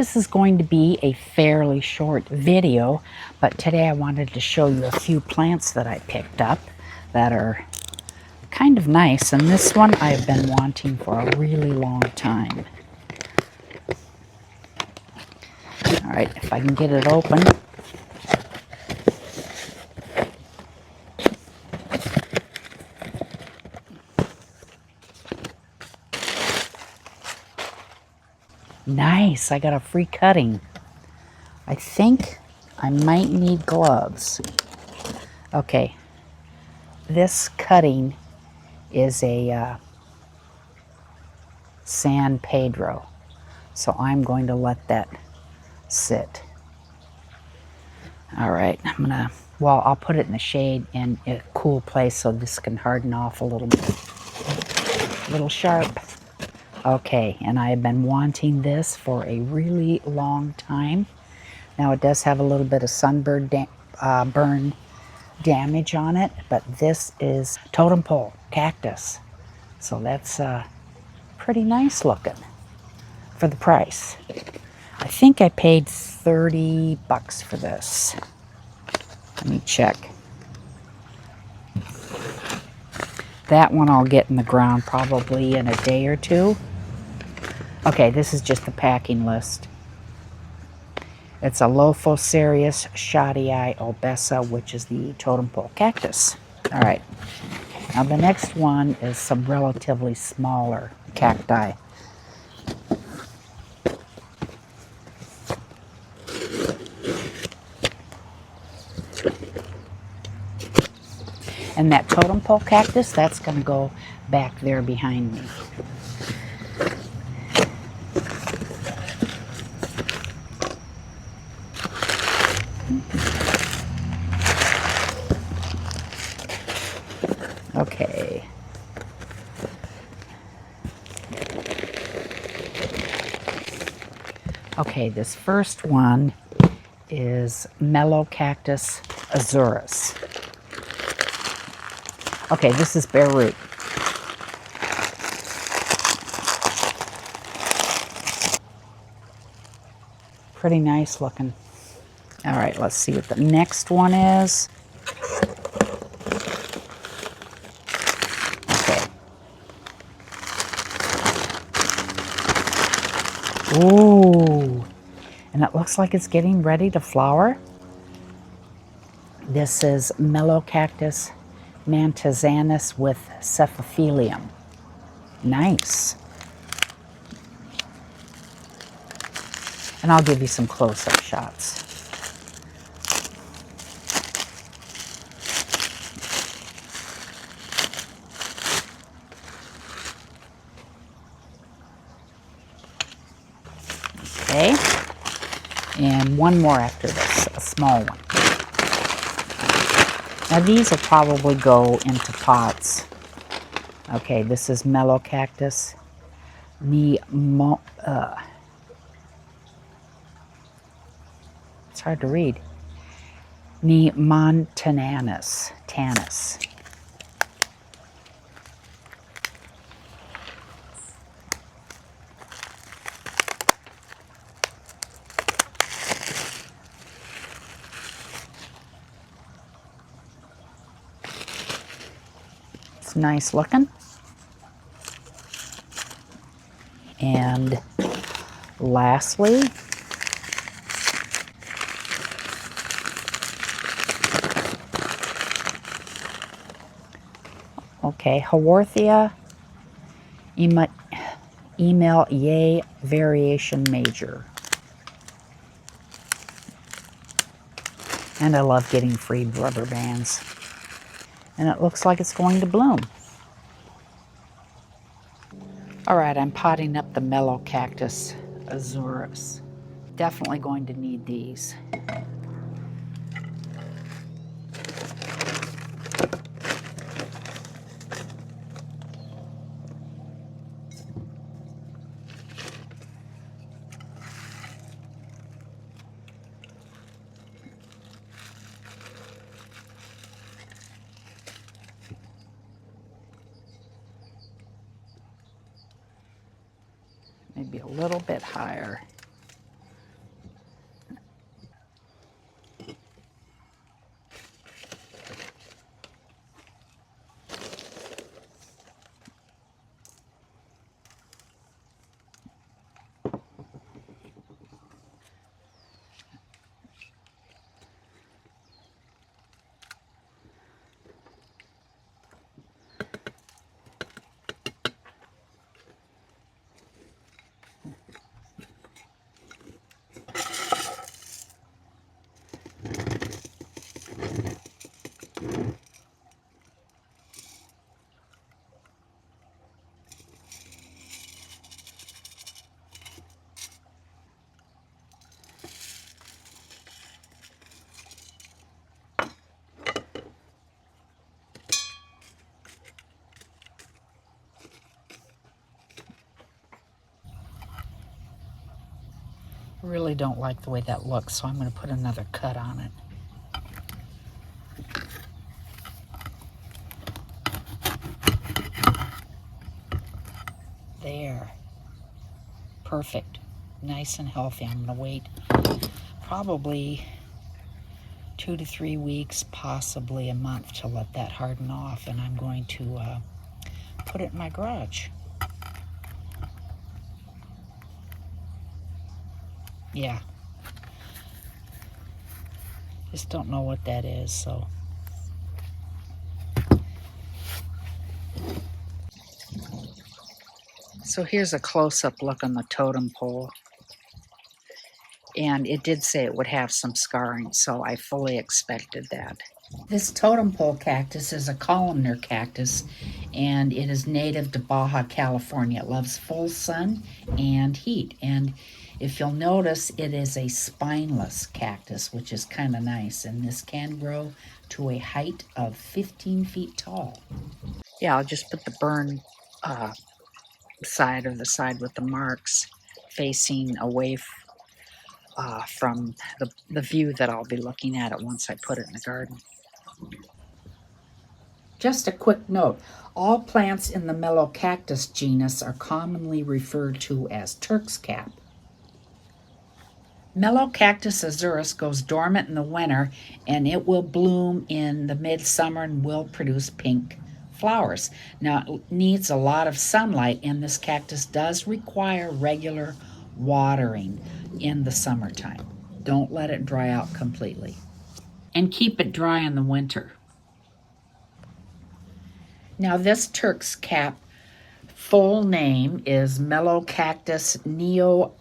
This is going to be a fairly short video, but today I wanted to show you a few plants that I picked up that are kind of nice, and this one I've been wanting for a really long time. All right, if I can get it open. Nice, I got a free cutting. I think I might need gloves. Okay, this cutting is a San Pedro, so I'm going to let that sit. All right, well, I'll put it in the shade in a cool place so this can harden off a little bit. A little sharp. Okay, and I have been wanting this for a really long time. Now it does have a little bit of sunburn burn damage on it, but this is totem pole cactus. So that's pretty nice looking for the price. I think I paid $30 for this. Let me check. That one I'll get in the ground probably in a day or two. Okay, this is just the packing list. It's a Lophocereus schottii obesa, which is the totem pole cactus. All right. Now the next one is some relatively smaller cacti. And that totem pole cactus, that's going to go back there behind me. Okay. Okay, this first one is Melocactus Azureus. Okay, this is bare root. Pretty nice looking. All right, let's see what the next one is. Okay. Ooh, and it looks like it's getting ready to flower. This is Melocactus Matanzanus with cephalphelium. Nice. And I'll give you some close-up shots. Okay. And one more after this, a small one. Now these will probably go into pots. Okay, this is Melocactus Neomontanus. It's hard to read. Neomontanus. It's nice looking. And lastly, okay, Haworthia Emelyae variation major. And I love getting free rubber bands. And it looks like it's going to bloom. All right, I'm potting up the Melocactus Azureus. Definitely going to need these. Maybe a little bit higher. Really don't like the way that looks, so I'm going to put another cut on it. There. Perfect. Nice and healthy. I'm going to wait probably 2 to 3 weeks, possibly a month, to let that harden off, and I'm going to put it in my garage. Yeah. Just don't know what that is, so. So here's a close-up look on the totem pole. And it did say it would have some scarring, so I fully expected that. This totem pole cactus is a columnar cactus, and it is native to Baja California. It loves full sun and heat. And if you'll notice, it is a spineless cactus, which is kind of nice. And this can grow to a height of 15 feet tall. Yeah, I'll just put the burn side, or the side with the marks, facing away from the view that I'll be looking at it once I put it in the garden. Just a quick note, all plants in the Melocactus genus are commonly referred to as Turk's cap. Melocactus Azureus goes dormant in the winter, and it will bloom in the midsummer and will produce pink flowers. Now, it needs a lot of sunlight, and this cactus does require regular watering in the summertime. Don't let it dry out completely. And keep it dry in the winter. Now, this Turk's cap full name is Melocactus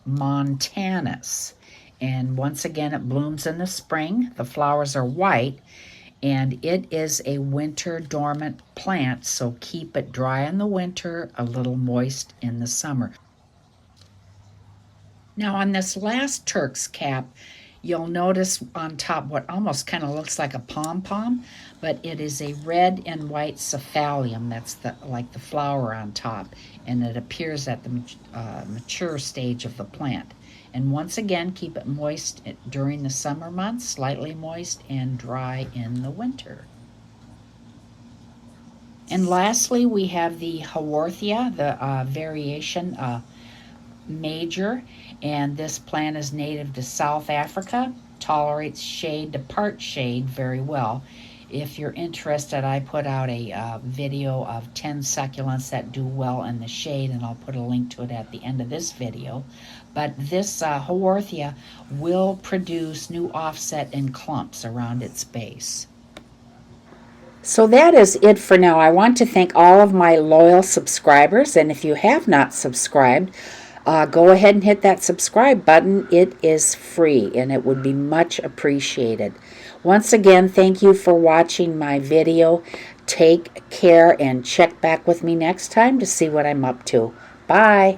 Neomontanus. And once again, it blooms in the spring. The flowers are white, and it is a winter dormant plant, so keep it dry in the winter, a little moist in the summer. Now, on this last Turk's cap, you'll notice on top what almost kind of looks like a pom-pom, but it is a red and white cephalium. That's like the flower on top, and it appears at the mature stage of the plant. And once again, keep it moist during the summer months, slightly moist, and dry in the winter. And lastly, we have the Haworthia, the variation major, and this plant is native to South Africa, tolerates shade to part shade very well. If you're interested, I put out a video of 10 succulents that do well in the shade, and I'll put a link to it at the end of this video. But this Haworthia will produce new offset in clumps around its base. So that is it for now. I want to thank all of my loyal subscribers, and if you have not subscribed, go ahead and hit that subscribe button. It is free, and it would be much appreciated. Once again, thank you for watching my video. Take care, and check back with me next time to see what I'm up to. Bye.